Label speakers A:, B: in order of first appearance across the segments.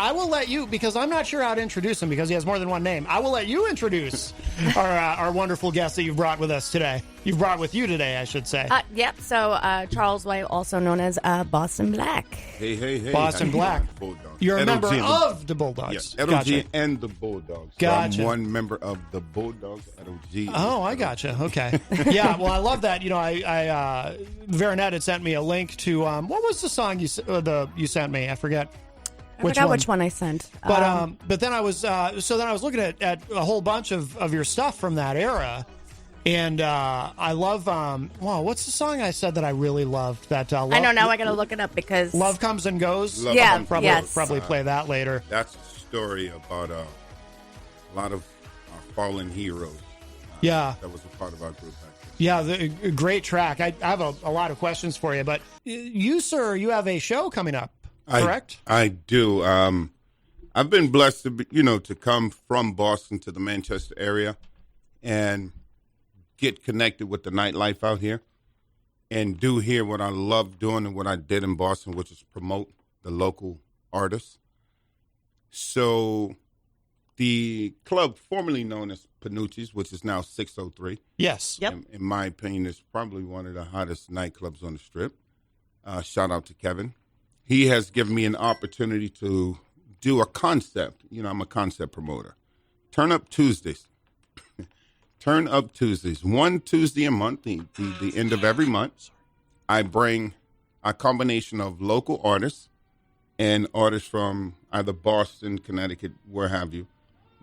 A: I will let you, because I'm not sure how to introduce him because he has more than one name. I will let you introduce our wonderful guest that you've brought with us today. You've brought with you today, I should say.
B: Yep. So Charles White, also known as Boston Black.
C: Hey.
A: Boston Black. You're a member of the Bulldogs.
C: Yes, LOG and the Bulldogs.
A: Gotcha.
C: So I'm one member of the Bulldogs, LOG.
A: Oh, I gotcha. Okay. Yeah, well, I love that. You know, I Veranette had sent me a link to, what was the song you sent me? I forget.
B: I forgot which one I sent.
A: But then I was looking at a whole bunch of your stuff from that era, and I love what's the song I said that I really loved? That
B: I know, now I gotta look it up because
A: Love Comes and Goes. Probably play that later.
C: That's a story about a lot of fallen heroes.
A: Yeah,
C: that was a part of our group.
A: Yeah, great track. I have a lot of questions for you, but you, sir, you have a show coming up. Correct?
C: I do. I've been blessed to come from Boston to the Manchester area and get connected with the nightlife out here and do here what I love doing and what I did in Boston, which is promote the local artists. So the club formerly known as Panucci's, which is now 603.
A: Yes.
B: Yep.
C: In my opinion, is probably one of the hottest nightclubs on the Strip. Shout out to Kevin. He has given me an opportunity to do a concept. I'm a concept promoter. Turn Up Tuesdays. Turn Up Tuesdays. One Tuesday a month, the end of every month, I bring a combination of local artists and artists from either Boston, Connecticut, where have you,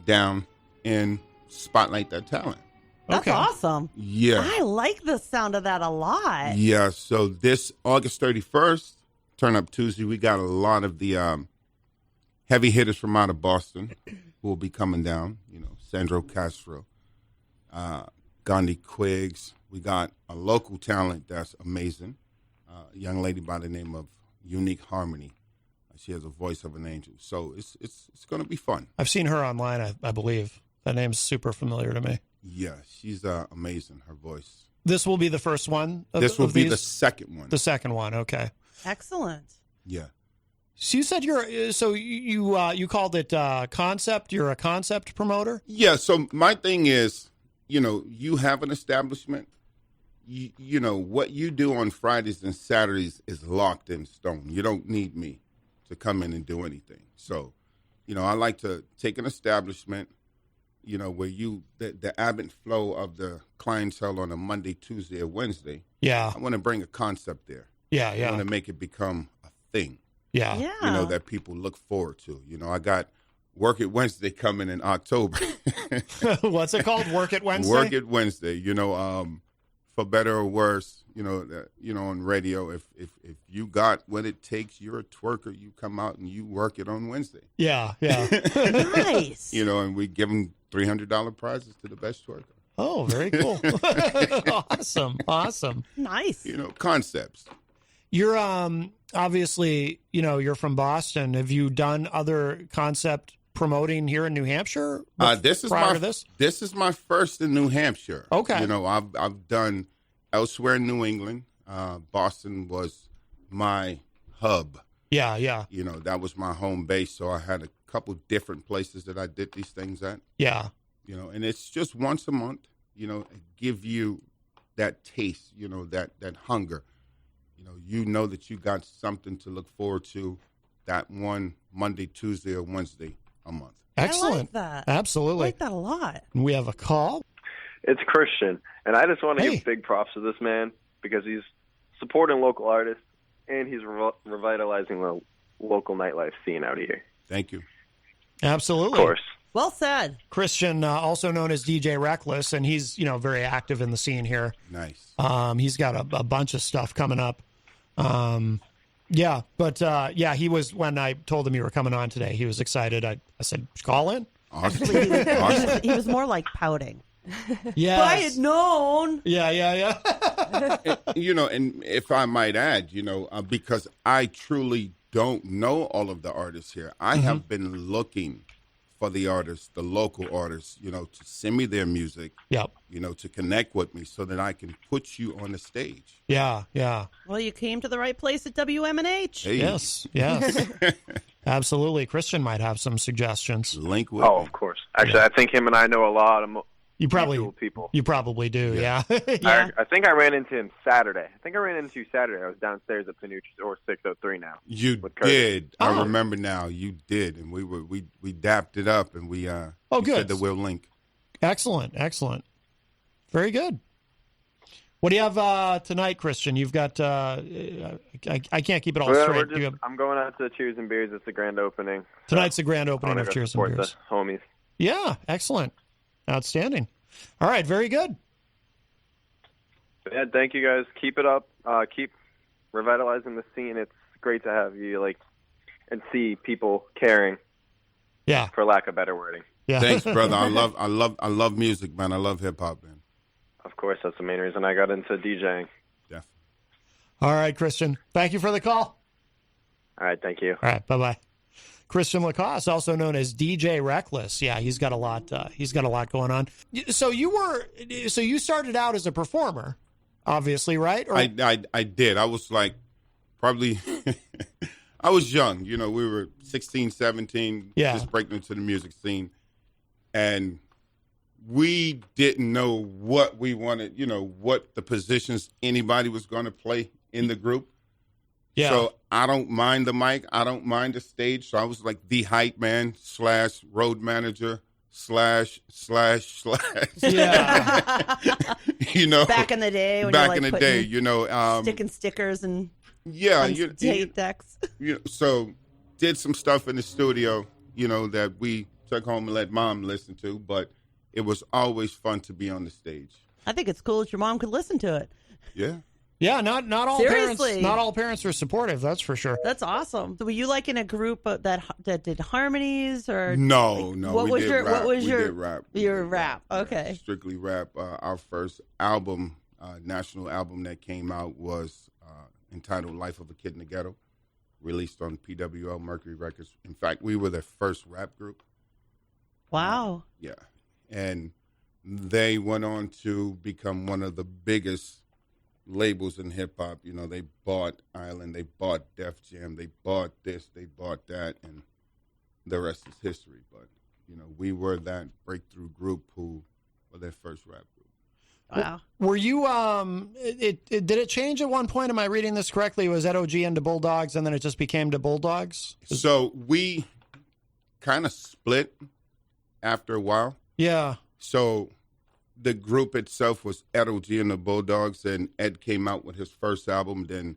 C: down and spotlight that talent.
D: That's awesome.
C: Yeah.
D: I like the sound of that a lot.
C: Yeah, so this August 31st, Turn Up Tuesday, we got a lot of the heavy hitters from out of Boston who will be coming down. Sandro Castro, Gandhi Quiggs. We got a local talent that's amazing. A young lady by the name of Unique Harmony. She has a voice of an angel. So it's going to be fun.
A: I've seen her online, I believe. That name's super familiar to me.
C: Yeah, she's amazing, her voice.
A: This will be the first one?
C: This will be the second one.
A: The second one, okay.
D: Excellent.
C: Yeah.
A: So you said you called it concept. You're a concept promoter?
C: Yeah. So my thing is, you have an establishment. What you do on Fridays and Saturdays is locked in stone. You don't need me to come in and do anything. So, I like to take an establishment, where the ebb and flow of the clientele on a Monday, Tuesday, or Wednesday.
A: Yeah.
C: I want to bring a concept there.
A: Yeah.
C: I want to make it become a thing.
A: Yeah.
C: That people look forward to. I got Work It Wednesday coming in October.
A: What's it called? Work It Wednesday?
C: Work It Wednesday. For better or worse, on radio, if you got what it takes, you're a twerker, you come out and you work it on Wednesday.
A: Yeah.
D: Nice.
C: And we give them $300 prizes to the best twerker.
A: Oh, very cool. Awesome.
D: Nice.
C: Concepts.
A: You're obviously, you're from Boston. Have you done other concept promoting here in New Hampshire? This
C: is my first in New Hampshire.
A: Okay.
C: I've done elsewhere in New England. Boston was my hub.
A: Yeah.
C: That was my home base. So I had a couple different places that I did these things at.
A: Yeah.
C: And it's just once a month, give you that taste, that hunger. That you got something to look forward to that one Monday, Tuesday, or Wednesday a month.
A: Excellent.
D: I like that.
A: Absolutely.
D: I like that a lot.
A: We have a call.
E: It's Christian, and I just want to give big props to this man because he's supporting local artists and he's revitalizing the local nightlife scene out here.
C: Thank you.
A: Absolutely.
E: Of course.
D: Well said.
A: Christian, also known as DJ Reckless, and he's, very active in the scene here.
C: Nice.
A: He's got a bunch of stuff coming up. He was, when I told him you were coming on today, he was excited. I said, call in.
C: Awesome.
D: Actually, he was more like pouting.
A: Yes.
D: If I had known.
A: Yeah.
C: And if I might add, because I truly don't know all of the artists here, I have been looking for the artists, the local artists, to send me their music,
A: Yep.
C: To connect with me so that I can put you on the stage.
A: Yeah.
D: Well, you came to the right place at WMNH.
C: Hey.
A: Yes. Absolutely. Christian might have some suggestions.
C: Link with
E: Oh,
C: me.
E: of course. Actually, I think him and I know a lot of
A: You probably
E: mutual people.
A: You probably do, yeah.
E: I think I ran into him Saturday. I was downstairs at Panucci's, or 603 now.
C: You
E: with Curtis.
C: did.
A: Oh.
C: I remember now. You did, and we dapped it up, and we you
A: good.
C: said that we'll link.
A: Excellent. Very good. What do you have tonight, Christian? You've got I can't keep it all
E: Well,
A: straight.
E: I'm going out to Cheers and Beers. It's the grand opening.
A: Tonight's the grand
E: I
A: opening
E: wanna
A: of
E: go
A: Cheers and
E: support
A: Beers.
E: the homies.
A: Yeah, excellent. Outstanding. All right, very good.
E: Yeah, thank you guys. Keep it up. Keep revitalizing the scene. It's great to have you and see people caring.
A: Yeah.
E: For lack of better wording.
A: Yeah.
C: Thanks, brother. I love music, man. I love hip hop, man.
E: Of course, that's the main reason I got into DJing.
C: Definitely.
A: All right, Christian. Thank you for the call.
E: All right, thank you.
A: All right, bye-bye. Christian Lacoste, also known as DJ Reckless. Yeah, he's got a lot going on. So you started out as a performer, obviously, right? Or...
C: I did. I was probably I was young, we were 16, 17, just breaking into the music scene. And we didn't know what we wanted, what the positions anybody was going to play in the group. Yeah. So I don't mind the mic. I don't mind the stage. So I was like the hype man / road manager /
A: Yeah.
D: Back in the day. When sticking stickers and tape decks.
C: So did some stuff in the studio, that we took home and let mom listen to, but it was always fun to be on the stage.
D: I think it's cool that your mom could listen to it.
C: Yeah.
A: Yeah, not all
D: Seriously.
A: parents are supportive, that's for sure.
D: That's awesome. Were you in a group that did harmonies or
C: No.
D: What was your
C: rap.
D: Your rap? Okay.
C: Strictly rap. Our first album, national album that came out was entitled Life of a Kid in the Ghetto, released on PWL Mercury Records. In fact, we were the first rap group.
D: Wow.
C: Yeah. And they went on to become one of the biggest labels in hip hop. They bought Island, they bought Def Jam, they bought this, they bought that, and the rest is history. But, we were that breakthrough group who were their first rap group.
D: Wow.
A: Were you, did it change at one point? Am I reading this correctly? Was OG into Bulldogs and then it just became to Bulldogs?
C: So we kind of split after a while.
A: Yeah.
C: So the group itself was OG and the Bulldogs, and Ed came out with his first album. Then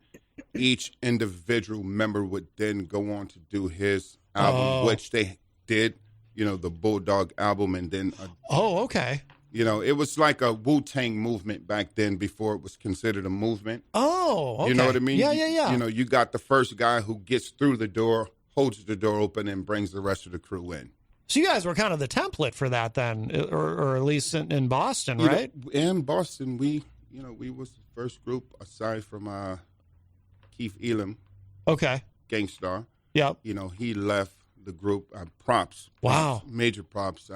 C: each individual member would then go on to do his album, which they did, the Bulldog album, and then
A: okay.
C: It was like a Wu-Tang movement back then before it was considered a movement.
A: Oh, okay.
C: You know what I mean?
A: Yeah.
C: You got the first guy who gets through the door, holds the door open, and brings the rest of the crew in.
A: So you guys were kind of the template for that then, or at least in Boston, right?
C: In Boston, we was the first group aside from Keith Elam.
A: Okay.
C: Gangstar.
A: Yep.
C: He left the group. Props.
A: Wow.
C: Major props.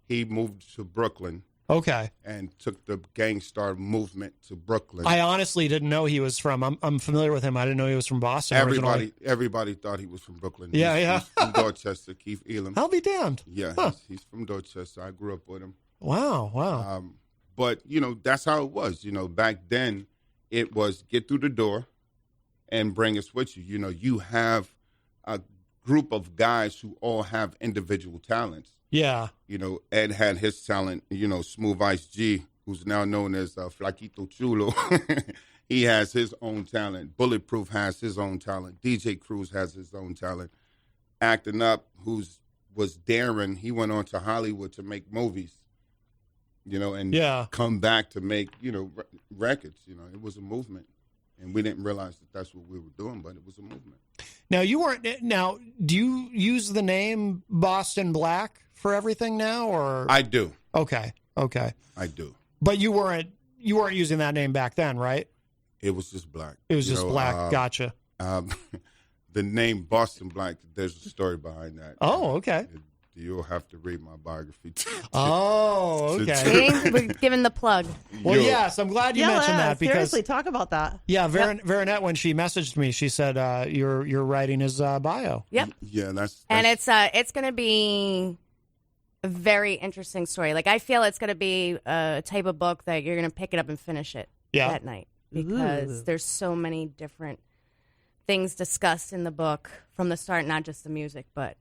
C: He moved to Brooklyn.
A: Okay.
C: And took the Gangstar movement to Brooklyn.
A: I honestly didn't know he was from. I'm familiar with him. I didn't know he was from Boston.
C: Everybody thought he was from Brooklyn.
A: Yeah.
C: He's from Dorchester, Keith Elam.
A: I'll be damned.
C: Yeah, he's from Dorchester. I grew up with him.
A: Wow.
C: But that's how it was. Back then, it was get through the door, and bring us with you. You have a group of guys who all have individual talents.
A: Yeah.
C: Ed had his talent, Smooth Ice G, who's now known as Flaquito Chulo. He has his own talent. Bulletproof has his own talent. DJ Cruz has his own talent. Acting Up, was Darren, he went on to Hollywood to make movies, and come back to make, records. It was a movement. And we didn't realize that that's what we were doing, but it was a movement. Now,
A: do you use the name Boston Black for everything now, or?
C: I do.
A: Okay.
C: I do.
A: But you weren't using that name back then, right?
C: It was just Black.
A: It was just Black. Gotcha.
C: The name Boston Black, there's a story behind that.
A: Oh, okay.
C: you'll have to read my biography.
A: Oh, okay.
B: We're giving the plug.
A: Well, yes, I'm glad you mentioned that because
D: seriously, talk about that.
A: Yeah, Veranette, when she messaged me, she said you're writing his bio.
B: Yep.
C: Yeah, that's
B: and it's going to be a very interesting story. Like I feel it's going to be a type of book that you're going to pick it up and finish it that night because there's so many different things discussed in the book from the start, not just the music, but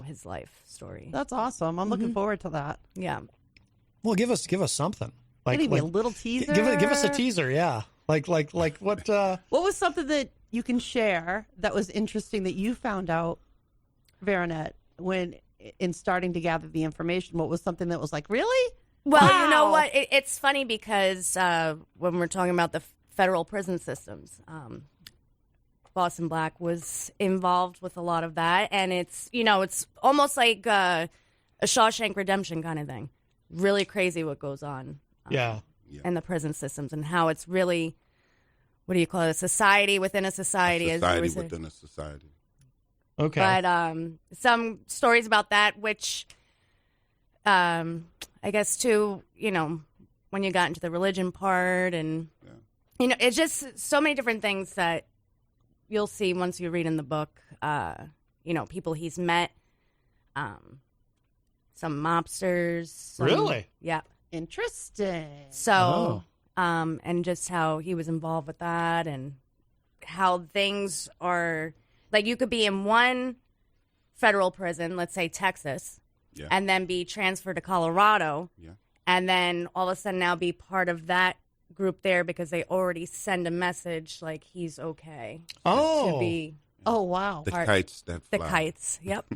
B: his life story.
D: That's awesome. I'm looking forward to that.
B: Yeah.
A: Well, give us something.
D: Maybe a little teaser.
A: Give us a teaser, yeah. Like what?
D: What was something that you can share that was interesting that you found out, Veranette, when in starting to gather the information? What was something that was like, really?
B: Well, you know what? It's funny because when we're talking about the federal prison systems, Boston Black was involved with a lot of that, and it's almost like a Shawshank Redemption kind of thing. Really crazy what goes on. In the prison systems and how it's really, what do you call it? A society within a society.
C: Society within a society.
A: Okay.
B: But some stories about that, which I guess too, when you got into the religion part and, it's just so many different things that you'll see once you read in the book, people he's met, some mobsters.
A: Really?
B: Yeah.
D: Interesting.
B: So, and just how he was involved with that and how things are, like you could be in one federal prison, let's say Texas, and then be transferred to Colorado, and then all of a sudden now be part of that group there because they already send a message like he's okay. To be
D: wow.
C: The kites that fly.
B: The kites, yep.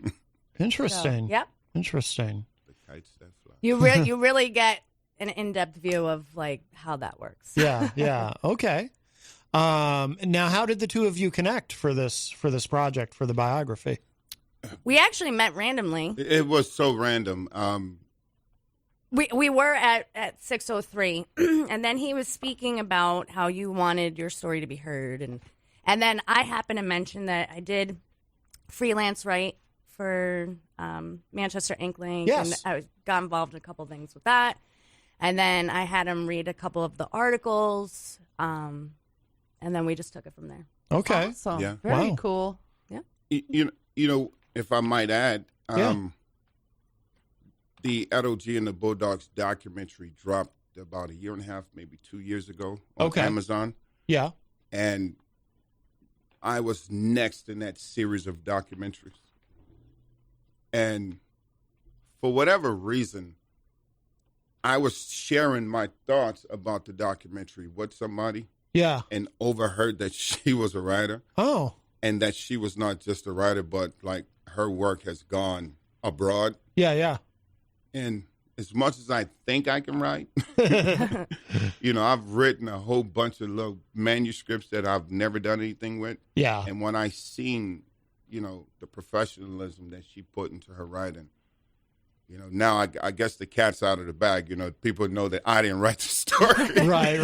A: Interesting.
B: So, yep.
A: Interesting.
C: The kites that fly.
B: You really get an in-depth view of like how that works.
A: Yeah. Okay. Now, how did the two of you connect for this project, for the biography?
B: We actually met randomly.
C: It was so random.
B: We were at 603, and then he was speaking about how you wanted your story to be heard, and then I happened to mention that I did freelance write for Manchester Inkling, and I got involved in a couple things with that, and then I had him read a couple of the articles, and then we just took it from there.
A: Okay,
D: awesome.
C: Yeah.
D: Very cool.
B: Yeah,
C: you know, if I might add, the LOG and the Bulldogs documentary dropped about a year and a half, maybe 2 years ago on Amazon.
A: Yeah.
C: And I was next in that series of documentaries. And for whatever reason, I was sharing my thoughts about the documentary with somebody.
A: Yeah.
C: And overheard that she was a writer.
A: Oh.
C: And that she was not just a writer, but like her work has gone abroad.
A: Yeah.
C: And as much as I think I can write, I've written a whole bunch of little manuscripts that I've never done anything with.
A: Yeah.
C: And when I seen, the professionalism that she put into her writing, now I guess the cat's out of the bag. People know that I didn't write the story.
A: Right.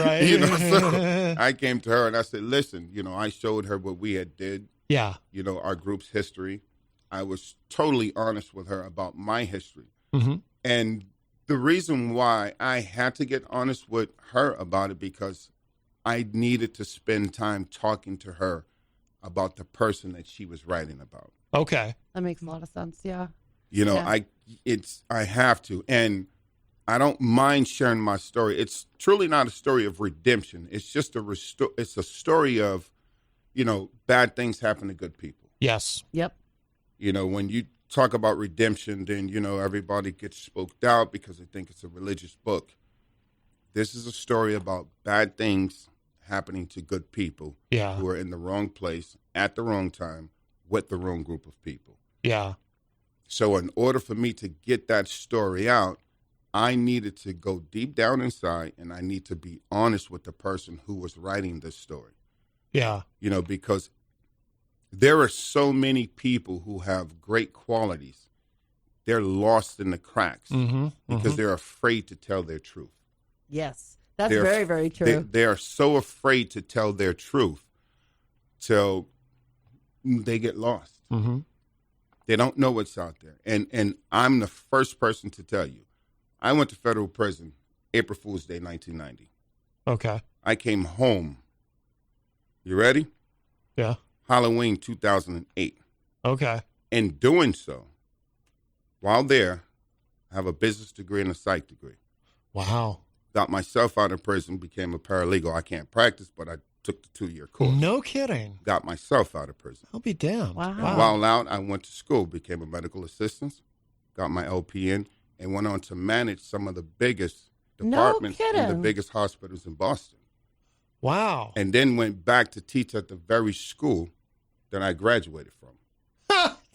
C: So I came to her and I said, listen, I showed her what we had did.
A: Yeah.
C: Our group's history. I was totally honest with her about my history.
A: Mm-hmm.
C: And the reason why I had to get honest with her about it because I needed to spend time talking to her about the person that she was writing about.
A: Okay.
D: That makes a lot of sense, yeah.
C: I have to. And I don't mind sharing my story. It's truly not a story of redemption. It's just it's a story of, bad things happen to good people.
A: Yes.
D: Yep.
C: When you talk about redemption, then, everybody gets spooked out because they think it's a religious book. This is a story about bad things happening to good people who are in the wrong place at the wrong time with the wrong group of people.
A: Yeah.
C: So in order for me to get that story out, I needed to go deep down inside and I need to be honest with the person who was writing this story.
A: Yeah.
C: Because there are so many people who have great qualities. They're lost in the cracks because they're afraid to tell their truth.
D: Yes, that's very, very true.
C: They are so afraid to tell their truth till they get lost.
A: Mm-hmm.
C: They don't know what's out there. And I'm the first person to tell you. I went to federal prison April Fool's Day, 1990.
A: Okay.
C: I came home. You ready?
A: Yeah.
C: Halloween 2008.
A: Okay.
C: In doing so, while there, I have a business degree and a psych degree.
A: Wow.
C: Got myself out of prison, became a paralegal. I can't practice, but I took the 2-year course.
A: No kidding.
C: Got myself out of prison.
A: I'll be damned.
D: Wow.
C: While out, I went to school, became a medical assistant, got my LPN, and went on to manage some of the biggest departments in the
D: kidding.
C: biggest hospitals in Boston.
A: Wow.
C: And then went back to teach at the very school that I graduated from.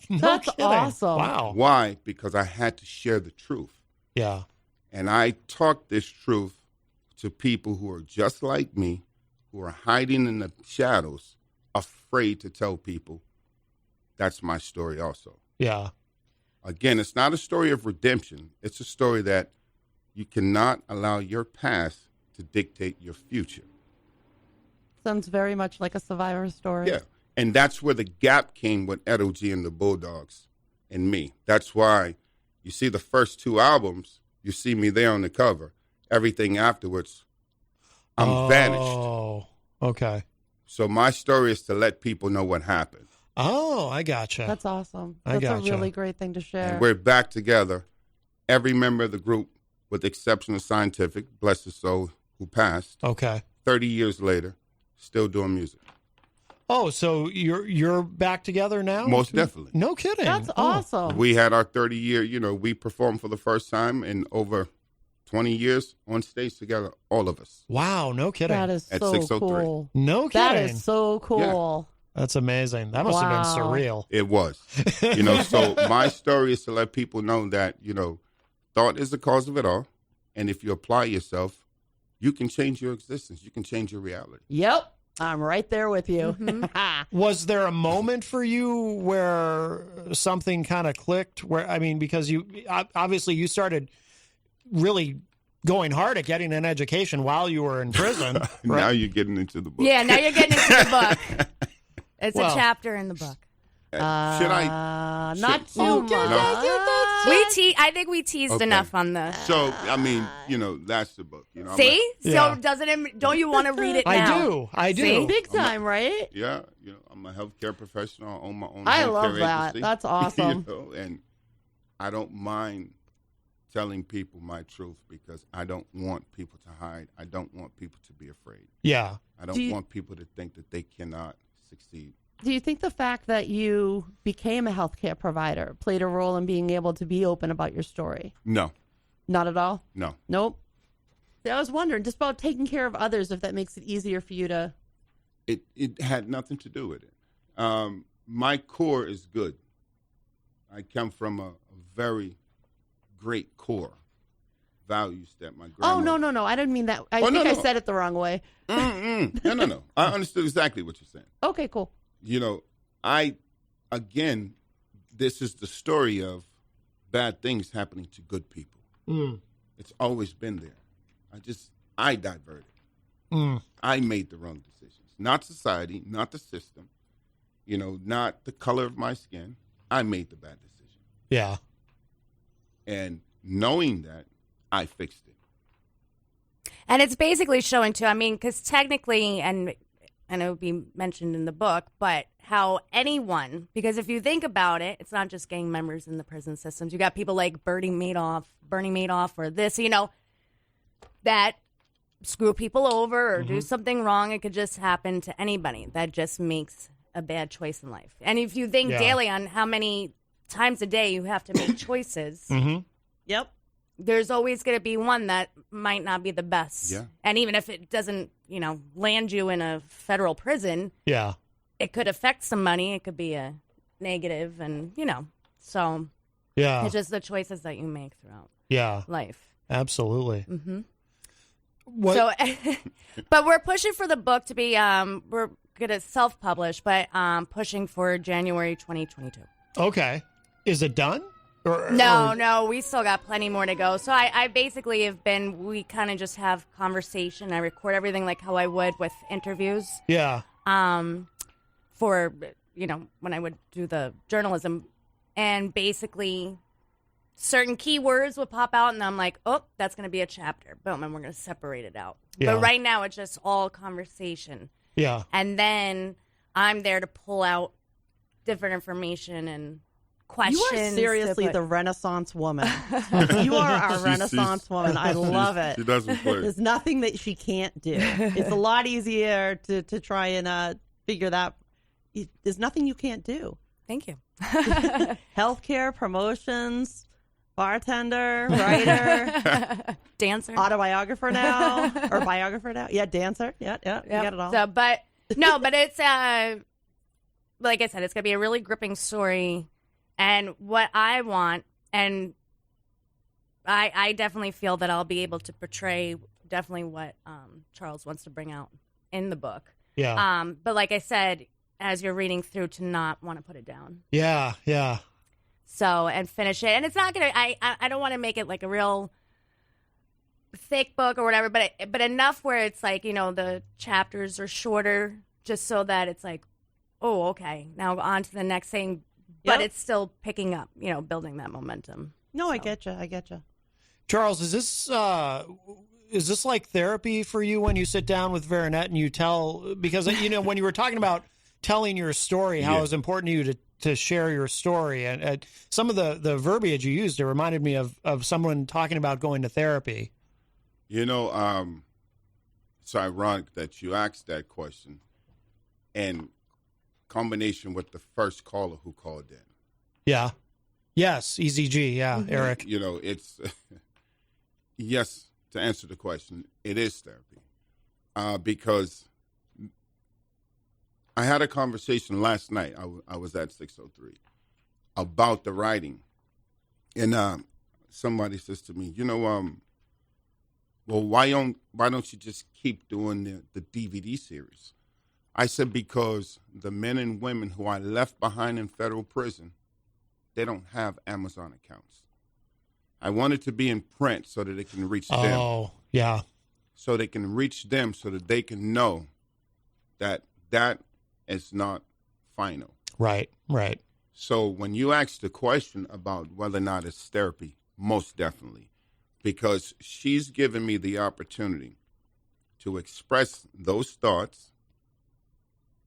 A: No
D: That's
A: kidding.
D: awesome.
A: Wow.
C: Why? Because I had to share the truth.
A: Yeah.
C: And I taught this truth to people who are just like me, who are hiding in the shadows, afraid to tell people. That's my story also.
A: Yeah.
C: Again, it's not a story of redemption. It's a story that you cannot allow your past to dictate your future.
D: Sounds very much like a survivor story.
C: Yeah. And that's where the gap came with Edo G and the Bulldogs and me. That's why you see the first 2 albums, you see me there on the cover. Everything afterwards, I'm vanished.
A: Oh, okay.
C: So my story is to let people know what happened.
A: Oh, I gotcha.
D: That's awesome.
A: I
D: That's
A: gotcha.
D: a really great thing to share.
C: And we're back together. Every member of the group, with the exception of Scientific, bless his soul, who passed,
A: Okay.
C: 30 years later, still doing music.
A: Oh, so you're back together now?
C: Most definitely.
A: No kidding.
D: That's
A: Oh.
D: awesome.
C: We had our 30-year, we performed for the first time in over 20 years on stage together, all of us.
A: Wow, no kidding.
D: That is
C: At
D: so
C: 603.
D: cool.
A: No kidding.
D: That is so cool.
A: That's amazing. That must have
D: Wow.
A: been surreal.
C: It was. So my story is to let people know that, thought is the cause of it all. And if you apply yourself, you can change your existence. You can change your reality.
D: Yep. I'm right there with you.
A: Was there a moment for you where something kind of clicked? Because you obviously you started really going hard at getting an education while you were in prison. Right?
C: Now you're getting into the book.
B: Yeah, now you're getting into the book. It's
A: Well-
B: a chapter in the book.
C: Should I?
D: Not too
C: No.
D: much.
B: I think we teased
C: Okay.
B: enough on the.
C: So, that's the book. I'm
B: See?
A: Yeah.
B: So don't you want to read it now?
A: I do.
B: See?
D: Big time, right?
C: Yeah, I'm a healthcare professional. I own my own
D: I
C: healthcare
D: love that.
C: agency.
D: That's awesome.
C: And I don't mind telling people my truth because I don't want people to hide. I don't want people to be afraid.
A: Yeah.
C: I don't want people to think that they cannot succeed.
D: Do you think the fact that you became a healthcare provider played a role in being able to be open about your story?
C: No,
D: Not at all?
C: no.
D: Nope. See, I was wondering just about taking care of others, if that makes it easier for you to.
C: It had nothing to do with it. My core is good. I come from a very great core. Values that my grandma.
D: Oh, no. I didn't mean that. I think
C: no,
D: I
C: no.
D: said it the wrong way.
C: No. I understood exactly what you're saying.
D: Okay, cool.
C: This is the story of bad things happening to good people. It's always been there. I diverted. I made the wrong decisions. Not society, not the system, not the color of my skin. I made the bad decision.
A: Yeah.
C: And knowing that, I fixed it.
B: And it's basically showing too, because technically, and it would be mentioned in the book, but how anyone, because if you think about it, it's not just gang members in the prison systems. You got people like Bernie Madoff, or this, that screw people over or do something wrong. It could just happen to anybody that just makes a bad choice in life. And if you think daily on how many times a day you have to make choices,
D: Yep.
B: there's always going to be one that might not be the best.
C: Yeah.
B: And even if it doesn't, land you in a federal prison,
A: Yeah.
B: it could affect some money. It could be a negative, and so
A: Yeah.
B: it's just the choices that you make throughout
A: Yeah.
B: life.
A: Absolutely. What?
B: So, but we're pushing for the book to be, we're going to self-publish, but
A: Oh.
B: pushing for January 2022.
A: Okay. Is it done?
B: No, we still got plenty more to go. So I basically we kind of just have conversation. I record everything like how I would with interviews.
A: Yeah.
B: For, when I would do the journalism. and basically certain keywords would pop out, and I'm like, oh, that's going to be a chapter. Boom, and we're going to separate it out.
A: Yeah.
B: But right now, it's just all conversation.
A: Yeah.
B: And then I'm there to pull out different information and questions.
D: You are seriously the Renaissance woman. You are our Renaissance woman. I love it.
C: She doesn't play.
D: There's nothing that she can't do. It's a lot easier to try and figure that. There's nothing you can't do.
B: Thank you.
D: Healthcare, promotions, bartender, writer,
B: Dancer.
D: autobiographer now, or biographer now. Yeah, dancer. Yeah, you got it all.
B: So, but it's like I said, it's gonna be a really gripping story, and what I want, and I definitely feel that I'll be able to portray definitely what Charles wants to bring out in the book.
A: Yeah.
B: But like I said, as you're reading through, to not want to put it down.
A: Yeah. Yeah.
B: So, and finish it. And it's not going to, I don't want to make it like a real thick book or whatever, but enough where it's like, the chapters are shorter, just so that it's like, oh, okay, now on to the next thing. But
D: Yep.
B: it's still picking up, building that momentum.
D: No,
B: So.
D: I get you.
A: Charles, is this like therapy for you when you sit down with Veranette and you tell, because when you were talking about telling your story, how it was important to you to share your story, and some of the verbiage you used, it reminded me of someone talking about going to therapy.
C: It's ironic that you asked that question, in combination with the first caller who called in.
A: Yeah. Yes. EZG. Yeah. Eric.
C: It's yes, to answer the question, it is therapy, because I had a conversation last night. I was at 603 about the writing, and somebody says to me, well, why don't you just keep doing the DVD series? I said, because the men and women who I left behind in federal prison, they don't have Amazon accounts. I want it to be in print so that it can reach them.
A: Oh, yeah.
C: So they can reach them, so that they can know that is not final.
A: Right.
C: So when you ask the question about whether or not it's therapy, most definitely, because she's given me the opportunity to express those thoughts,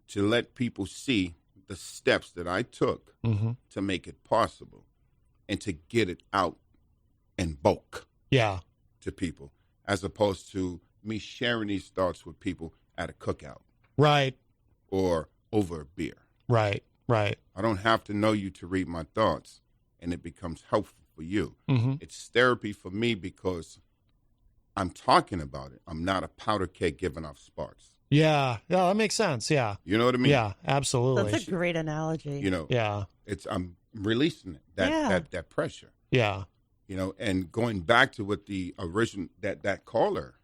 C: to let people see the steps that I took to make it possible, and to get it out in bulk to people, as opposed to me sharing these thoughts with people at a cookout.
A: Right.
C: Or over a beer.
A: Right.
C: I don't have to know you to read my thoughts, and it becomes helpful for you.
A: Mm-hmm.
C: It's therapy for me because I'm talking about it. I'm not a powder keg giving off sparks.
A: Yeah, that makes sense. Yeah.
C: You know what I mean?
A: Yeah, absolutely.
D: That's a great analogy.
A: Yeah.
C: I'm releasing it, that pressure.
A: Yeah.
C: And going back to what the original, that caller,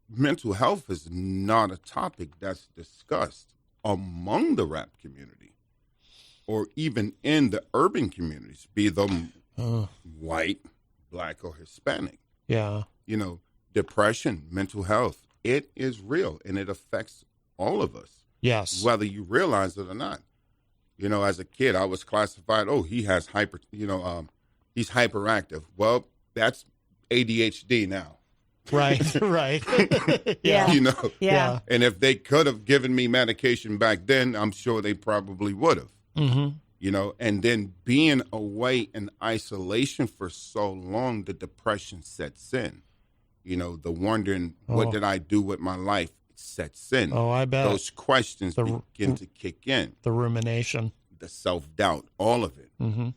C: mental health is not a topic that's discussed among the rap community, or even in the urban communities, be them white, black, or Hispanic.
A: Yeah.
C: Depression, mental health, it is real, and it affects all of us.
A: Yes.
C: Whether you realize it or not. As a kid, I was classified, he has he's hyperactive. Well, that's ADHD now.
A: Right.
D: Yeah.
A: Yeah.
C: And if they could have given me medication back then, I'm sure they probably would have.
A: Mm-hmm.
C: And then being away in isolation for so long, the depression sets in. The wondering, what did I do with my life, sets in.
A: Oh, I bet.
C: Those questions begin to kick in.
A: The rumination.
C: The self-doubt, all of it.
A: Mm-hmm.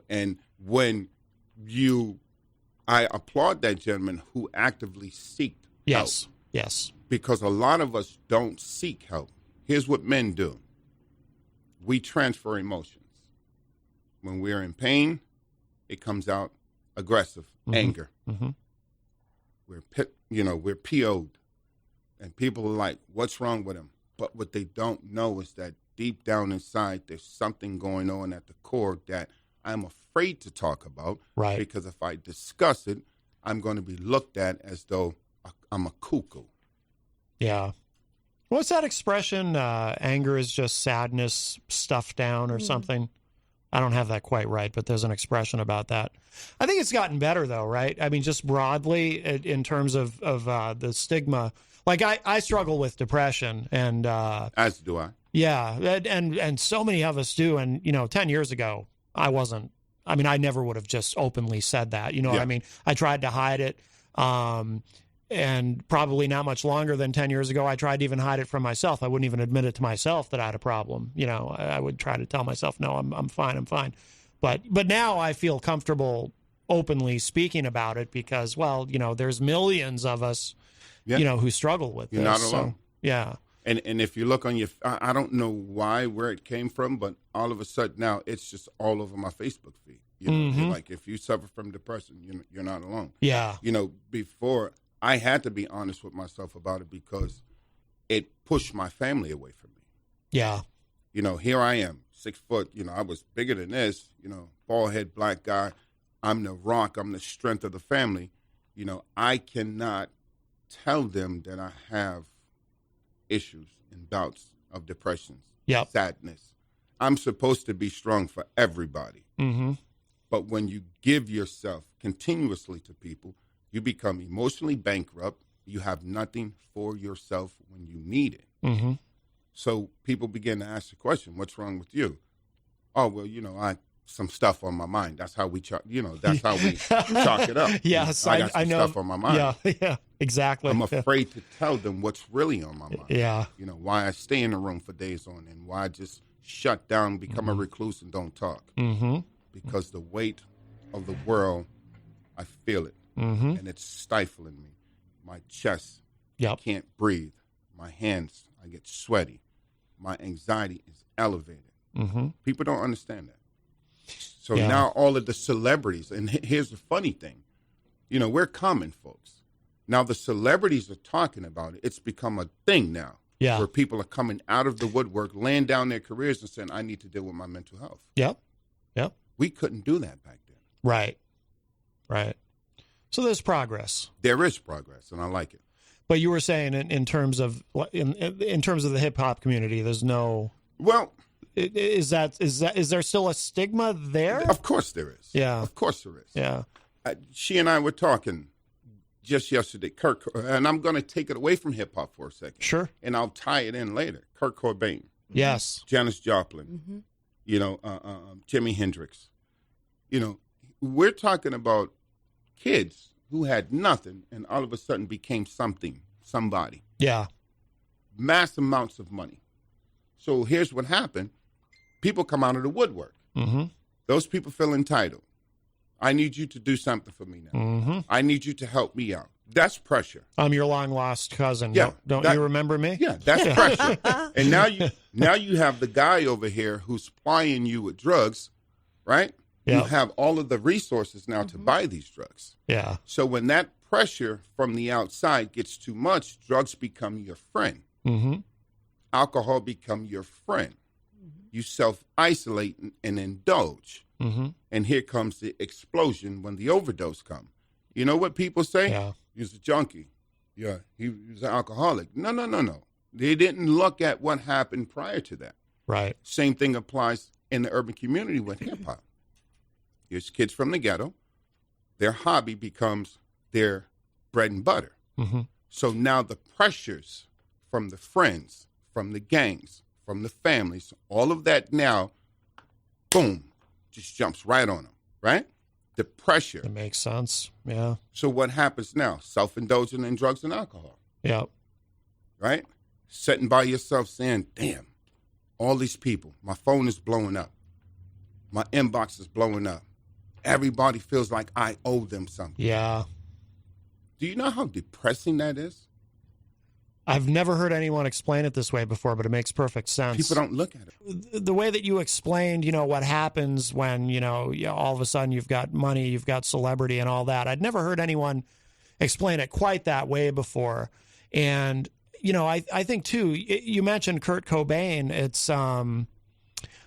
C: And when I applaud that gentleman who actively seeked help.
A: Yes.
C: Because a lot of us don't seek help. Here's what men do. We transfer emotions. When we're in pain, it comes out aggressive, anger.
A: Mm-hmm.
C: We're PO'd. And people are like, what's wrong with him? But what they don't know is that deep down inside, there's something going on at the core that I'm afraid to talk about.
A: Right.
C: Because if I discuss it, I'm going to be looked at as though I'm a cuckoo.
A: Yeah. What's that expression? Anger is just sadness stuffed down or something. I don't have that quite right, but there's an expression about that. I think it's gotten better, though, right? I mean, just broadly in terms of the stigma. Like, I struggle with depression, and
C: as do I.
A: Yeah, and so many of us do. And 10 years ago, I wasn't. I mean, I never would have just openly said that. You know what I mean? I tried to hide it. And probably not much longer than 10 years ago, I tried to even hide it from myself. I wouldn't even admit it to myself that I had a problem. I would try to tell myself, no, I'm fine, I'm fine. But now I feel comfortable openly speaking about it because, well, there's millions of us, who struggle with
C: You're
A: this.
C: not alone.
A: So, yeah.
C: And if you look on your, I don't know where it came from, but all of a sudden now it's just all over my Facebook feed. Like if you suffer from depression, you're not alone.
A: Yeah.
C: Before I had to be honest with myself about it because it pushed my family away from me.
A: Yeah.
C: Here I am, 6 foot. I was bigger than this. Bald head, black guy. I'm the rock. I'm the strength of the family. I cannot tell them that I have issues and bouts of depression, sadness. I'm supposed to be strong for everybody.
A: Mm-hmm.
C: But when you give yourself continuously to people, you become emotionally bankrupt. You have nothing for yourself when you need it.
A: Mm-hmm.
C: So people begin to ask the question, what's wrong with you? Oh, well, I some stuff on my mind. That's how we chalk, that's how we chalk it up.
A: Yes,
C: I got some
A: know.
C: stuff on my mind.
A: Yeah, exactly.
C: I'm afraid to tell them what's really on my mind.
A: Yeah.
C: Why I stay in the room for days on end, why I just shut down, become a recluse and don't talk.
A: Mm-hmm.
C: Because the weight of the world, I feel it.
A: Mm-hmm.
C: And it's stifling me. My chest,
A: Yep.
C: I can't breathe. My hands, I get sweaty. My anxiety is elevated.
A: Mm-hmm.
C: People don't understand that. So
A: Yeah.
C: now all of the celebrities, and here's the funny thing, we're common folks. Now the celebrities are talking about it. It's become a thing now.
A: Yeah.
C: Where people are coming out of the woodwork, laying down their careers and saying, I need to deal with my mental health.
A: Yep.
C: We couldn't do that back then.
A: Right. So there's progress.
C: There is progress, and I like it.
A: But you were saying in terms of in terms of the hip hop community, there's no.
C: Well,
A: is there still a stigma there?
C: Of course there is.
A: Yeah.
C: Of course there is.
A: Yeah.
C: She and I were talking just yesterday. And I'm going to take it away from hip hop for a second.
A: Sure.
C: And I'll tie it in later. Kurt Cobain.
A: Yes.
C: Janis Joplin. Jimi Hendrix. We're talking about kids who had nothing and all of a sudden became somebody.
A: Yeah.
C: Mass amounts of money. So here's what happened. People come out of the woodwork.
A: Mm-hmm.
C: Those people feel entitled. I need you to do something for me now.
A: Mm-hmm.
C: I need you to help me out. That's pressure.
A: I'm your long lost cousin.
C: Yeah,
A: Don't you remember me?
C: Yeah, that's pressure. And now you have the guy over here who's supplying you with drugs, right?
A: Yeah.
C: You have all of the resources now to buy these drugs.
A: Yeah.
C: So when that pressure from the outside gets too much, drugs become your friend.
A: Mm-hmm.
C: Alcohol become your friend. You self-isolate and indulge.
A: Mm-hmm.
C: And here comes the explosion when the overdose comes. You know what people say?
A: Yeah.
C: He was a junkie. Yeah, he was an alcoholic. No. They didn't look at what happened prior to that.
A: Right.
C: Same thing applies in the urban community with hip-hop. Here's kids from the ghetto. Their hobby becomes their bread and butter.
A: Mm-hmm.
C: So now the pressures from the friends, from the gangs, from the families, all of that now, boom, just jumps right on them, right? The pressure.
A: That makes sense. Yeah.
C: So what happens now? Self-indulging in drugs and alcohol,
A: Yeah.
C: right? Sitting by yourself saying, damn, all these people, my phone is blowing up. My inbox is blowing up. Everybody feels like I owe them something.
A: Yeah.
C: Do you know how depressing that is?
A: I've never heard anyone explain it this way before, but it makes perfect sense.
C: People don't look at it.
A: The way that you explained, what happens when, all of a sudden you've got money, you've got celebrity and all that. I'd never heard anyone explain it quite that way before. And, I think too, you mentioned Kurt Cobain. It's,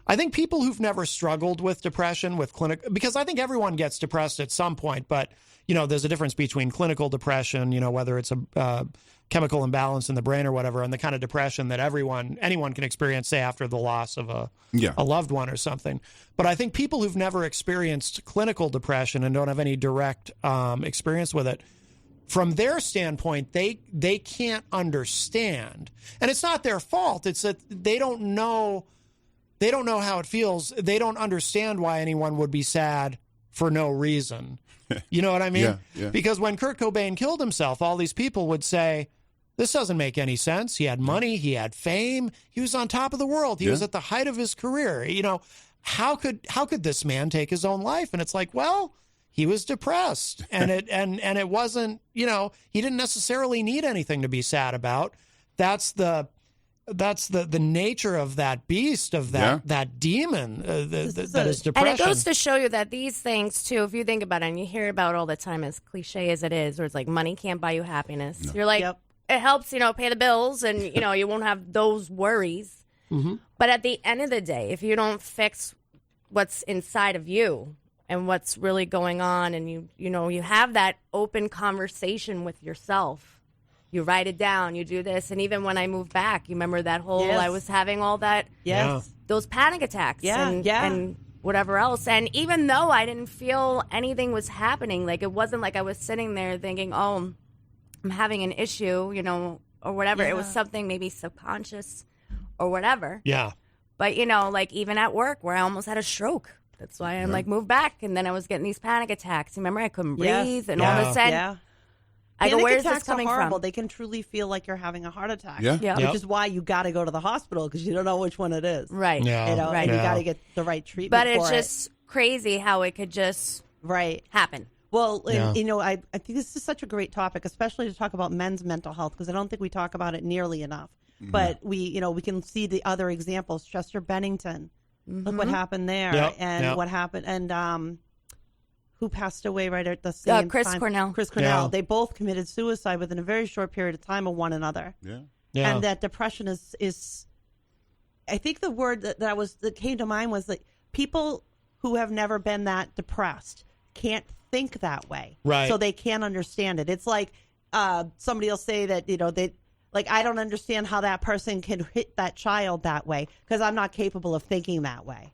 A: I think people who've never struggled with depression, with because I think everyone gets depressed at some point, but, there's a difference between clinical depression, whether it's a chemical imbalance in the brain or whatever, and the kind of depression that anyone can experience, say, after the loss of a loved one or something. But I think people who've never experienced clinical depression and don't have any direct experience with it, from their standpoint, they can't understand. And it's not their fault. It's that they don't know how it feels. They don't understand why anyone would be sad for no reason. You know what I mean?
C: Yeah.
A: Because when Kurt Cobain killed himself, all these people would say, this doesn't make any sense. He had money. He had fame. He was on top of the world. He was at the height of his career. How could this man take his own life? And it's like, well, he was depressed, and it wasn't, he didn't necessarily need anything to be sad about. That's the nature of that beast, of that demon that is depression.
B: And it goes to show you that these things, too, if you think about it, and you hear about it all the time, as cliche as it is, where it's like money can't buy you happiness. No. You're like, it helps, pay the bills, and, you won't have those worries. Mm-hmm. But at the end of the day, if you don't fix what's inside of you and what's really going on, and you have that open conversation with yourself, you write it down, you do this. And even when I moved back, you remember that whole, I was having all that, those panic attacks and whatever else. And even though I didn't feel anything was happening, like it wasn't like I was sitting there thinking, oh, I'm having an issue, or whatever. It was something maybe subconscious or whatever.
A: Yeah.
B: But, like even at work where I almost had a stroke. That's why I'm moved back. And then I was getting these panic attacks. Remember, I couldn't breathe. And all of a sudden, I go, where's this coming from?
D: They can truly feel like you're having a heart attack.
B: Yeah.
D: Which is why you got to go to the hospital, because you don't know which one it is.
B: Right.
A: Yeah.
B: Right.
D: And you got to get the right treatment
B: But
D: for
B: it's just crazy how it could just happen.
D: Well, and, I think this is such a great topic, especially to talk about men's mental health, because I don't think we talk about it nearly enough. Mm-hmm. But we can see the other examples. Chester Bennington, look what happened there, and what happened, and who passed away right at the same time.
B: Chris Cornell.
D: Chris Cornell. Yeah. They both committed suicide within a very short period of time of one another.
C: Yeah.
D: And that depression is I think the word that came to mind was that people who have never been that depressed can't think that way.
A: Right.
D: So they can't understand it. It's like somebody will say that, I don't understand how that person can hit that child that way because I'm not capable of thinking that way.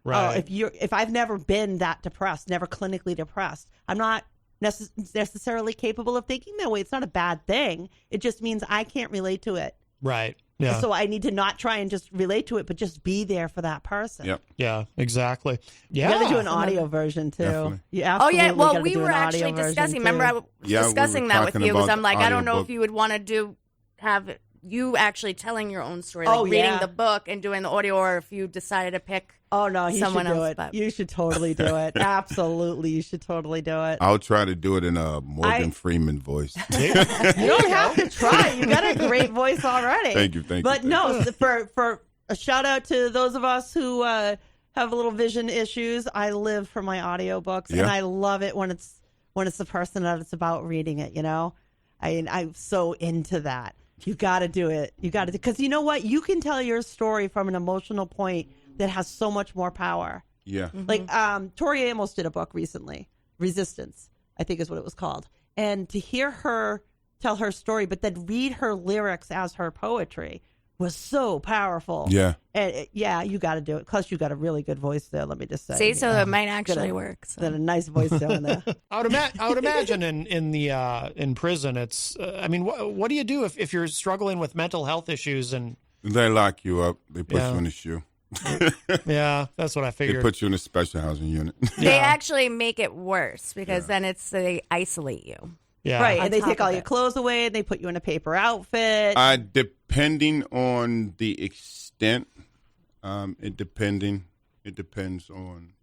B: Right.
D: If I've never been that depressed, never clinically depressed, I'm not necessarily capable of thinking that way. It's not a bad thing. It just means I can't relate to it.
A: Right. Yeah.
D: So I need to not try and just relate to it, but just be there for that person.
C: Yep.
A: Yeah, exactly. Yeah.
D: You got to do an audio version too.
C: Definitely.
D: You absolutely
B: well, we were actually discussing. Remember, I was discussing that with you because I'm like, I don't know if you would want to have you actually telling your own story, like reading the book and doing the audio, or if you decided to pick.
D: Oh no,
B: someone
D: should do
B: else,
D: it.
B: But...
D: You should totally do it. Absolutely, you should totally do it.
C: I'll try to do it in a Morgan Freeman voice.
D: You don't have to try. You got a great voice already.
C: Thank you.
D: But for a shout out to those of us who have little vision issues. I live for my audiobooks, and I love it when it's the person that it's about reading it. I'm so into that. You got to do it. You got to, because you know what? You can tell your story from an emotional point that has so much more power.
C: Yeah.
B: Mm-hmm.
D: Like Tori Amos did a book recently, Resistance, I think is what it was called. And to hear her tell her story, but then read her lyrics as her poetry was so powerful.
C: Yeah.
D: And you got to do it. Plus, you got a really good voice there, let me just say.
B: See, so it might actually work. So.
D: Got a nice voice down there.
A: I would imagine in prison, it's, what do you do if you're struggling with mental health issues and...
C: They lock you up. They put you in a shoe.
A: Yeah, that's what I figured.
C: They put you in a special housing unit.
B: They actually make it worse because then they isolate you.
A: Yeah.
D: Right, and they take all your clothes away and they put you in a paper outfit.
C: Depending on the extent, it depends on,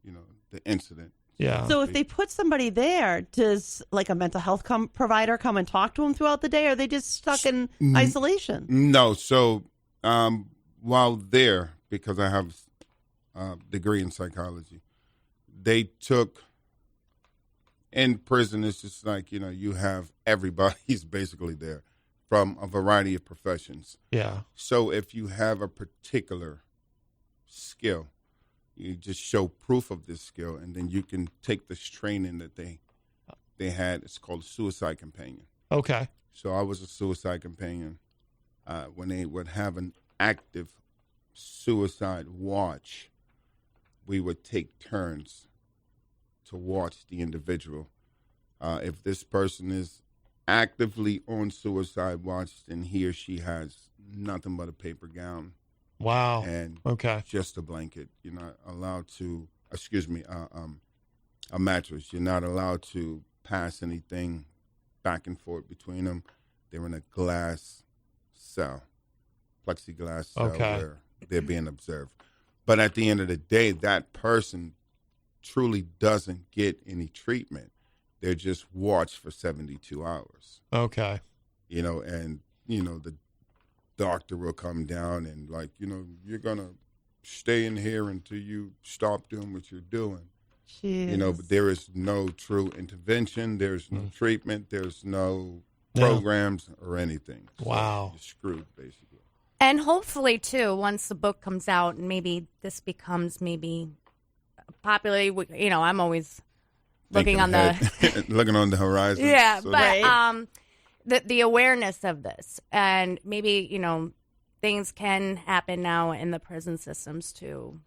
C: the incident.
A: Yeah.
D: So if they put somebody there, does like a mental health provider come and talk to them throughout the day, or are they just stuck in isolation?
C: No. So while there, because I have a degree in psychology, they took... In prison, it's just like, you have everybody's basically there from a variety of professions.
A: Yeah.
C: So if you have a particular skill, You just show proof of this skill, and then you can take this training that they had. It's called a suicide companion.
A: Okay.
C: So I was a suicide companion. When they would have an active suicide watch, we would take turns to watch the individual. If this person is actively on suicide watch, then he or she has nothing but a paper gown.
A: Wow.
C: And just a blanket. You're not allowed to, a mattress. You're not allowed to pass anything back and forth between them. They're in a glass cell, plexiglass cell, where they're being observed. But at the end of the day, that person truly doesn't get any treatment. They're just watched for 72 hours.
A: Okay.
C: And the doctor will come down and you're going to stay in here until you stop doing what you're doing.
D: Jeez.
C: But there is no true intervention. There's no treatment. There's no programs or anything. So
A: wow.
C: You're screwed, basically.
B: And hopefully, too, once the book comes out and maybe this becomes popular, I'm always looking on
C: looking on the horizon.
B: Yeah, but the awareness of this, and maybe things can happen now in the prison systems to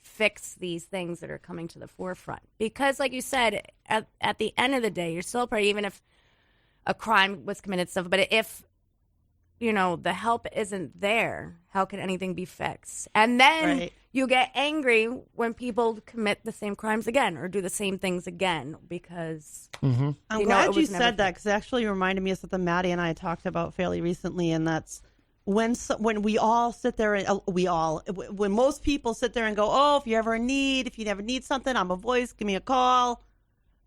B: fix these things that are coming to the forefront. Because, like you said, at the end of the day, you're still probably, even if a crime was committed, stuff. But if the help isn't there, how can anything be fixed? And then you get angry when people commit the same crimes again or do the same things again because
D: I'm glad you said that, because it actually reminded me of something Maddie and I talked about fairly recently, and that's when we all sit there and when most people sit there and go, oh, if you ever need something, I'm a voice, give me a call,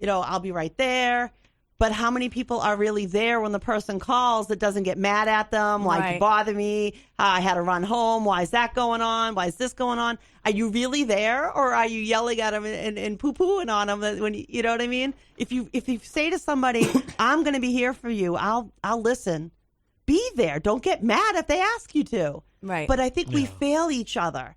D: I'll be right there. But how many people are really there when the person calls that doesn't get mad at them? Why you bother me? I had to run home. Why is that going on? Why is this going on? Are you really there, or are you yelling at them and poo-pooing on them? When you know what I mean? If you say to somebody, "I'm going to be here for you. I'll listen." Be there. Don't get mad if they ask you to.
B: Right.
D: But I think we fail each other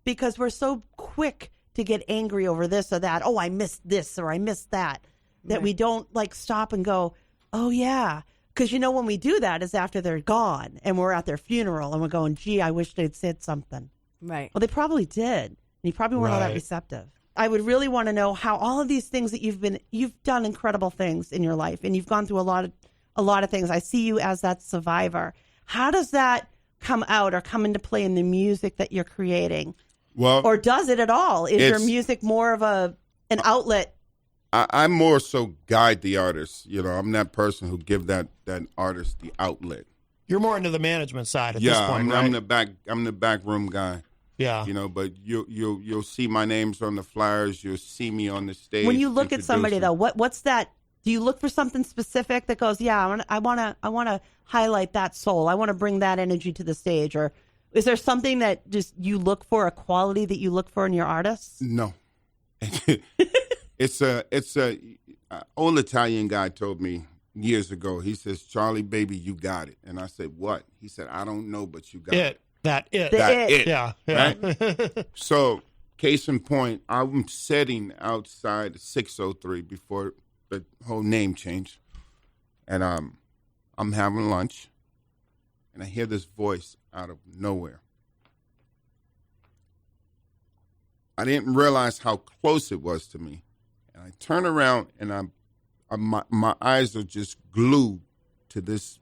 D: because we're so quick to get angry over this or that. Oh, I missed this or I missed that. That we don't stop and go, oh, yeah. Because, when we do that is after they're gone and we're at their funeral and we're going, gee, I wish they'd said something.
B: Right.
D: Well, they probably did. And you probably weren't all that receptive. I would really want to know how all of these things that you've done incredible things in your life, and you've gone through a lot of things. I see you as that survivor. How does that come out or come into play in the music that you're creating?
C: Well,
D: or does it at all? Is your music more of an outlet?
C: I more so guide the artist. I'm that person who give that artist the outlet.
A: You're more into the management side at this point, right?
C: I'm the back room guy.
A: Yeah.
C: But you'll see my names on the flyers. You'll see me on the stage.
D: When you look at somebody though, what's that? Do you look for something specific that goes, yeah, I want to highlight that soul. I want to bring that energy to the stage, or is there something that just you look for, a quality that you look for in your artists?
C: No. It's a old Italian guy told me years ago. He says, "Charlie, baby, you got it." And I said, "What?" He said, "I don't know, but you got it."
A: That it. Yeah.
C: Right? So, case in point, I'm sitting outside 603 before the whole name change, and I'm having lunch, and I hear this voice out of nowhere. I didn't realize how close it was to me. And I turn around, and my eyes are just glued to this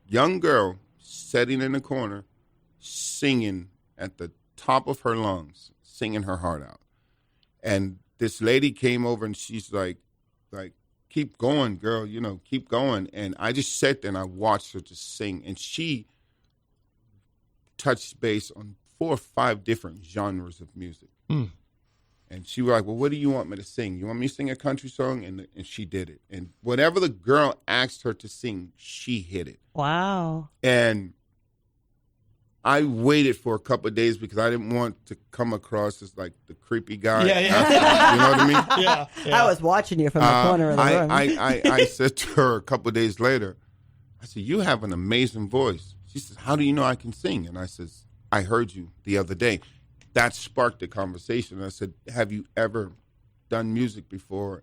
C: young girl sitting in the corner, singing at the top of her lungs, singing her heart out. And this lady came over, and she's like, keep going, girl, keep going. And I just sat there, and I watched her just sing. And she touched base on 4 or 5 different genres of music. Mm. And she was like, well, what do you want me to sing? You want me to sing a country song? And she did it. And whatever the girl asked her to sing, she hit it.
D: Wow.
C: And I waited for a couple of days because I didn't want to come across as like the creepy guy.
A: Yeah.
C: You know what I mean?
D: Yeah. I was watching you from the corner of the room.
C: I said to her a couple of days later, I said, you have an amazing voice. She says, how do you know I can sing? And I says, I heard you the other day. that sparked the conversation. I said, have you ever done music before,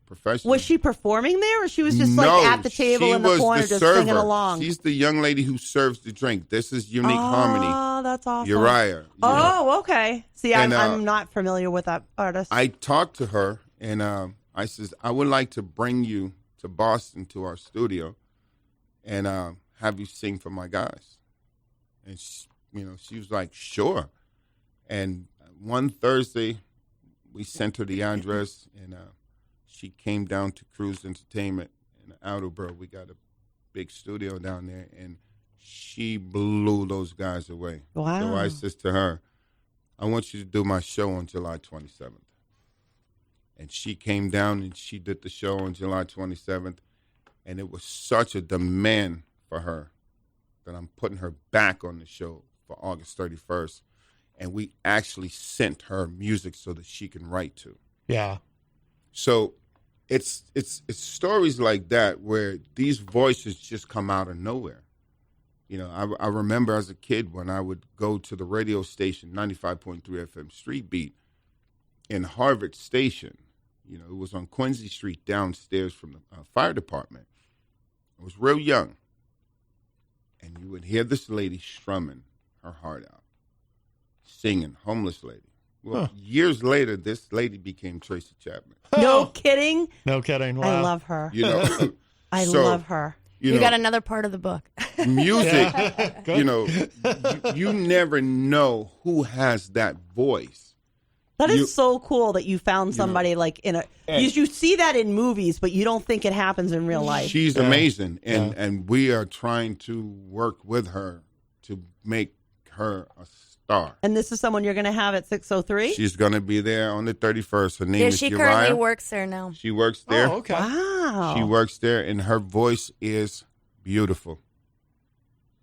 C: professionally?
D: Was she performing there, or she was just at the table in the corner just
C: server.
D: singing along?
C: She's the young lady who serves the drink. This is Unique Harmony.
D: Oh, that's awesome.
C: Uriah.
D: Okay. See, I'm not familiar with that artist.
C: I talked to her, and I says, I would like to bring you to Boston to our studio and have you sing for my guys. And, she was like, sure. And one Thursday, we sent her the address, and she came down to Cruise Entertainment in Attleboro. We got a big studio down there, and she blew those guys away.
D: Wow.
C: So I says to her, I want you to do my show on July 27th. And she came down, and she did the show on July 27th, and it was such a demand for her that I'm putting her back on the show for August 31st. And we actually sent her music so that she can write to.
A: Yeah.
C: So it's stories like that where these voices just come out of nowhere. I remember as a kid when I would go to the radio station, 95.3 FM Street Beat in Harvard Station. It was on Quincy Street downstairs from the fire department. I was real young. And you would hear this lady strumming her heart out, singing, Homeless Lady. Well, years later, this lady became Tracy Chapman.
D: No kidding?
A: No kidding. Wow.
D: I love her. I
C: So,
D: love her.
B: You got another part of the book.
C: Music, you never know who has that voice.
D: That is so cool that you found somebody you see that in movies, but you don't think it happens in real life.
C: She's amazing, and we are trying to work with her to make her a star.
D: And this is someone you're going to have at 603?
C: She's going to be there on the 31st. Her name is
B: She
C: Uriah.
B: currently works there now.
C: She works there.
A: Oh, okay.
D: Wow.
C: She works there, and her voice is beautiful.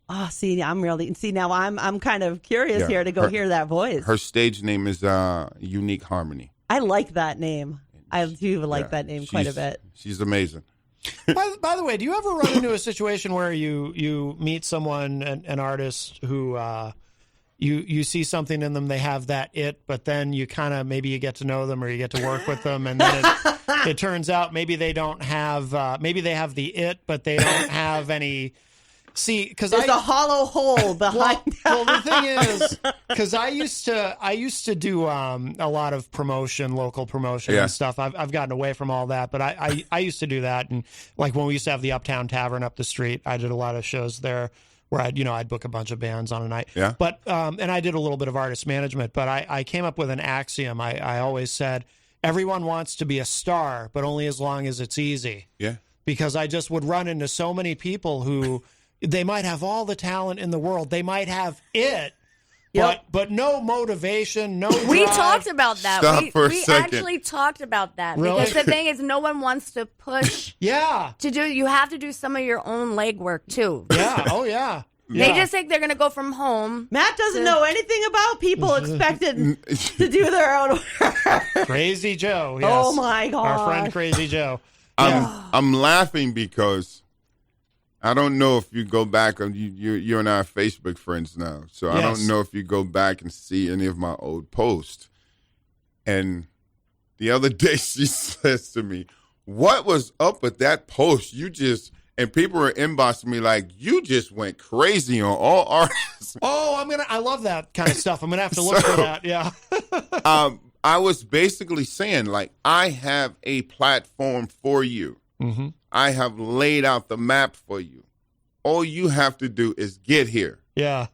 D: Oh, see, now I'm kind of curious here to go hear that voice.
C: Her stage name is Unique Harmony.
D: I like that name. I do like that name quite a bit.
C: She's amazing.
A: By the way, do you ever run into a situation where you meet someone, an artist who you see something in them, they have that it, but then you kind of maybe you get to know them or you get to work with them, and then it turns out maybe they don't have maybe they have the it, but they don't have any. See, because
D: there's a hollow hole behind.
A: Well, the thing is, because I used to do a lot of promotion, local promotion and stuff. I've gotten away from all that, but I used to do that, and like when we used to have the Uptown Tavern up the street, I did a lot of shows there where I'd book a bunch of bands on a night.
C: Yeah.
A: But and I did a little bit of artist management, but I came up with an axiom. I always said everyone wants to be a star, but only as long as it's easy.
C: Yeah.
A: Because I just would run into so many people who. They might have all the talent in the world. They might have it, but no motivation, no drive.
B: We talked about that.
C: Stop for a
B: we
C: second.
B: actually talked about that.
A: Really?
B: Because the thing is, no one wants to push.
A: Yeah.
B: You have to do some of your own legwork, too.
A: Yeah. Oh, yeah.
B: They just think they're going to go from home.
D: Matt doesn't know anything about people expected to do their own work.
A: Crazy Joe. Yes.
D: Oh, my God.
A: Our friend Crazy Joe.
C: I'm laughing because I don't know if you go back, you and I are Facebook friends now, so I don't know if you go back and see any of my old posts. And the other day she says to me, what was up with that post? And people were inboxing me like, you just went crazy on all artists.
A: Oh, I love that kind of stuff. I'm going to have to look for that, yeah.
C: I was basically saying, like, I have a platform for you.
A: Mm-hmm.
C: I have laid out the map for you. All you have to do is get here.
A: Yeah.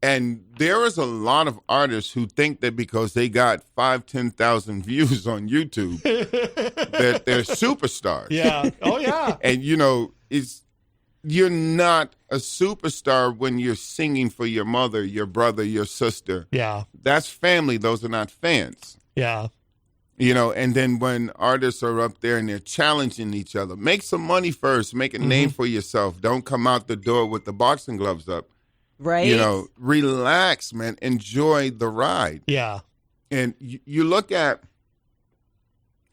C: And there is a lot of artists who think that because they got 5,000-10,000 views on YouTube, that they're superstars.
A: Yeah. Oh, yeah.
C: And, you're not a superstar when you're singing for your mother, your brother, your sister.
A: Yeah.
C: That's family. Those are not fans.
A: Yeah.
C: And then when artists are up there and they're challenging each other, make some money first, make a name for yourself. Don't come out the door with the boxing gloves up.
D: Right.
C: Relax, man. Enjoy the ride.
A: Yeah.
C: And you look at,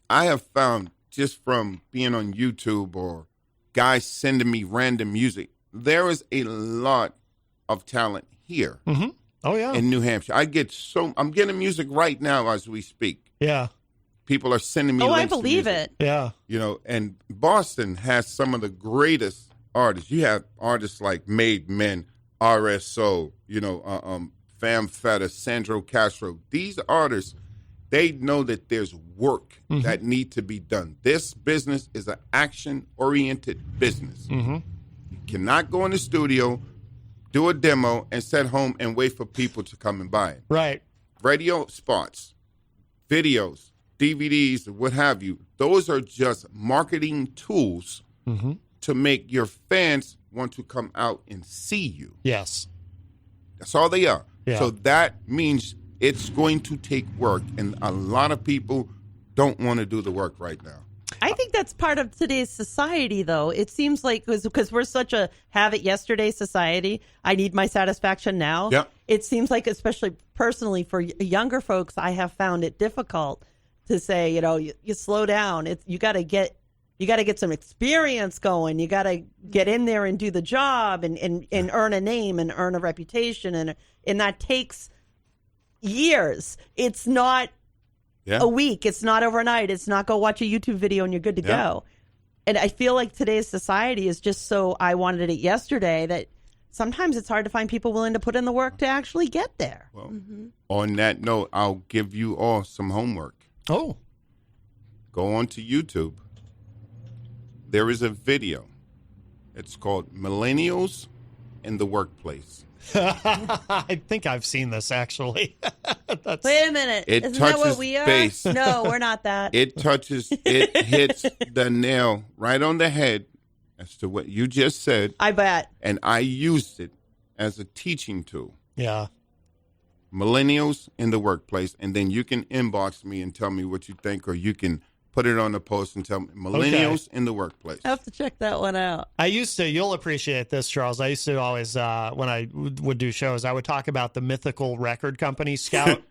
C: I have found just from being on YouTube or guys sending me random music, there is a lot of talent here.
A: Mm-hmm. Oh, yeah.
C: in New Hampshire. I'm getting music right now as we speak.
A: Yeah.
C: People are sending me
D: Oh,
C: links
D: I believe
C: to music.
D: it.
A: Yeah.
C: You know, and Boston has some of the greatest artists. You have artists like Made Men, RSO, Fam Feta, Sandro Castro. These artists, they know that there's work that need to be done. This business is an action-oriented business. You cannot go in the studio, do a demo, and sit home and wait for people to come and buy it.
A: Right.
C: Radio spots, videos, DVDs, what have you, those are just marketing tools to make your fans want to come out and see you.
A: Yes.
C: That's all they are.
A: Yeah.
C: So that means it's going to take work, and a lot of people don't want to do the work right now.
D: I think that's part of today's society, though. It seems like because we're such a have it yesterday society, I need my satisfaction now.
C: Yep.
D: It seems like, especially personally for younger folks, I have found it difficult to say, you slow down. You got to get some experience going. You got to get in there and do the job and earn a name and earn a reputation, and that takes years. It's not a week. It's not overnight. It's not go watch a YouTube video and you're good to go. And I feel like today's society is just so I wanted it yesterday that sometimes it's hard to find people willing to put in the work to actually get there.
C: Well, on that note, I'll give you all some homework.
A: Oh.
C: Go on to YouTube. There is a video. It's called Millennials in the Workplace.
A: I think I've seen this, actually.
D: Wait a minute. Isn't that what we are?
C: Base.
D: No, we're not that.
C: It hits the nail right on the head as to what you just said.
D: I bet.
C: And I used it as a teaching tool.
A: Yeah.
C: Millennials in the Workplace. And then you can inbox me and tell me what you think, or you can put it on the post and tell me Millennials in the Workplace.
D: I have to check that one out.
A: You'll appreciate this, Charles. I used to always, when I would do shows, I would talk about the mythical record company scout.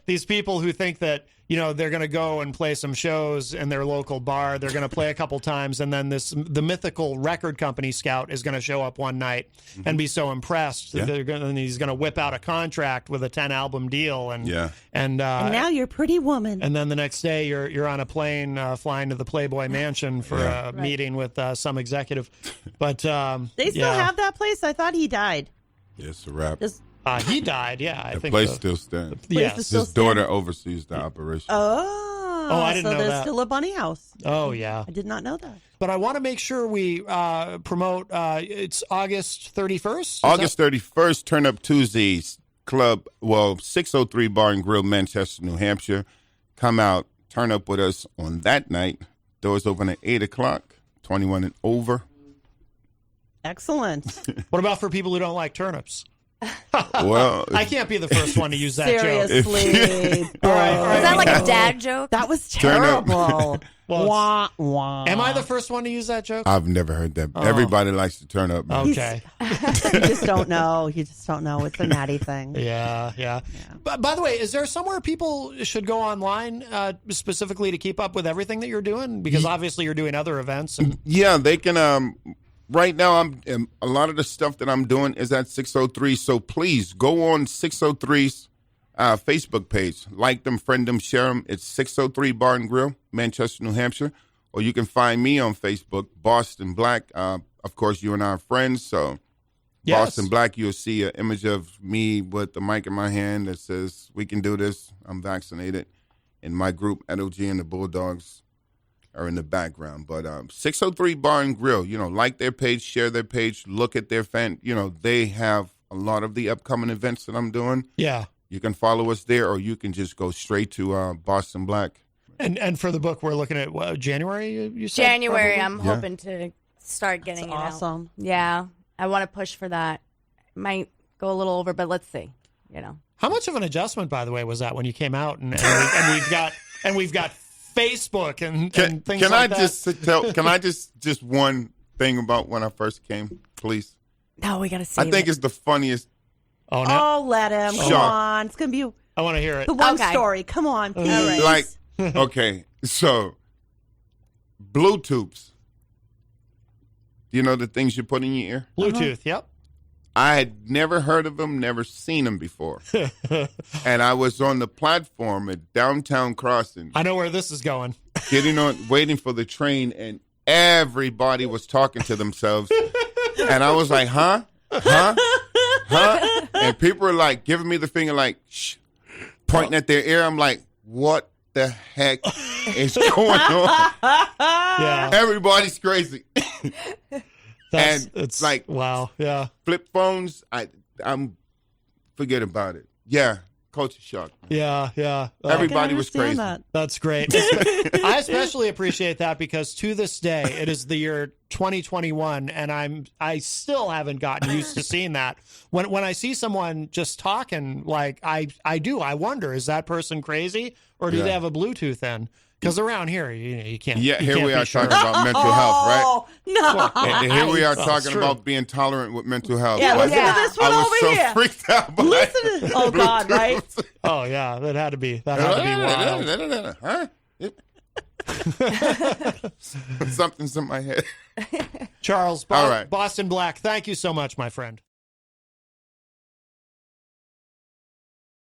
A: These people who think that, they're going to go and play some shows in their local bar. They're going to play a couple times. And then the mythical record company scout is going to show up one night and be so impressed that he's going to whip out a contract with a 10-album deal. And
D: now you're Pretty Woman.
A: And then the next day you're on a plane flying to the Playboy Mansion for a meeting with some executive. But
D: they still have that place? I thought he died.
C: Yes, a wrap.
A: He died, I think.
C: The place still stands.
A: Yes.
C: His daughter oversees the operation.
D: Oh,
A: I didn't know
D: there's
A: that.
D: still a bunny house.
A: Oh, yeah.
D: I did not know that.
A: But I want to make sure we promote, it's August 31st?
C: August 31st, Turn Up Tuesdays Club, 603 Bar and Grill, Manchester, New Hampshire. Come out, turn up with us on that night. Doors open at 8 o'clock, 21 and over.
D: Excellent.
A: What about for people who don't like turnips?
C: Well,
A: I can't be the first one to use that
D: Seriously.
A: joke. All right.
B: Is that like a dad joke?
D: That was terrible.
A: Well,
D: wah, wah.
A: am I the first one to use that joke?
C: I've never heard that. Everybody likes to turn up. Man.
A: Okay.
D: You just don't know. It's a natty thing.
A: Yeah. But by the way, is there somewhere people should go online specifically to keep up with everything that you're doing? Because obviously you're doing other events.
C: Yeah, they can. Right now, a lot of the stuff that I'm doing is at 603. So please go on 603's Facebook page, like them, friend them, share them. It's 603 Bar and Grill, Manchester, New Hampshire. Or you can find me on Facebook, Boston Black. Of course, you and I are friends. So Boston Black, you'll see an image of me with the mic in my hand that says, "We can do this. I'm vaccinated." And my group, LG and the Bulldogs, are in the background. But 603 Bar and Grill, like their page, share their page, look at their fan. They have a lot of the upcoming events that I'm doing.
A: Yeah.
C: You can follow us there, or you can just go straight to Boston Black.
A: And for the book, we're looking at January, you said?
B: January,
A: probably?
B: I'm hoping to start getting
D: That's
B: it
D: awesome.
B: out. Yeah. I want to push for that. Might go a little over, but let's see.
A: How much of an adjustment, by the way, was that when you came out? And we've got Facebook and things like that.
C: Can I just one thing about when I first came, please?
B: No, we got to see.
C: I think it's the funniest.
A: Oh, no.
D: Oh, let him. Come
C: Sure.
D: on. It's going to be
A: I want to hear it.
D: the one
B: Okay.
D: story. Come on, please.
C: Like, okay, so Bluetooths. You know the things you put in your ear?
A: Bluetooth, yep.
C: I had never heard of him, never seen him before. And I was on the platform at Downtown Crossing.
A: I know where this is going.
C: Waiting for the train, and everybody was talking to themselves. And I was like, huh? And people were like giving me the finger, like, shh, pointing at their ear. I'm like, what the heck is going on?
A: Yeah.
C: Everybody's crazy.
A: It's
C: like,
A: wow. Yeah.
C: Flip phones, I'm forget about it. Yeah. Culture shock.
A: Yeah. Yeah.
C: Everybody was crazy.
A: That's great. I especially appreciate that because to this day, it is the year 2021, and I still haven't gotten used to seeing that. When I see someone just talking, like I wonder, is that person crazy or do they have a Bluetooth in? Because around here, you can't.
C: Yeah,
A: you
C: here
A: can't
C: we are
A: sure.
C: talking about mental health, right?
D: Oh, no.
C: And here we are talking
A: true.
C: about being tolerant with mental health.
D: Yeah,
C: Like,
D: listen to this one
C: I was
D: over
C: so
D: here.
C: freaked out by
D: Listen to, oh, God, right?
A: Oh yeah, that had to be wild.
C: Huh? Something's in my head.
A: Charles,
C: All right.
A: Boston Black, thank you so much, my friend.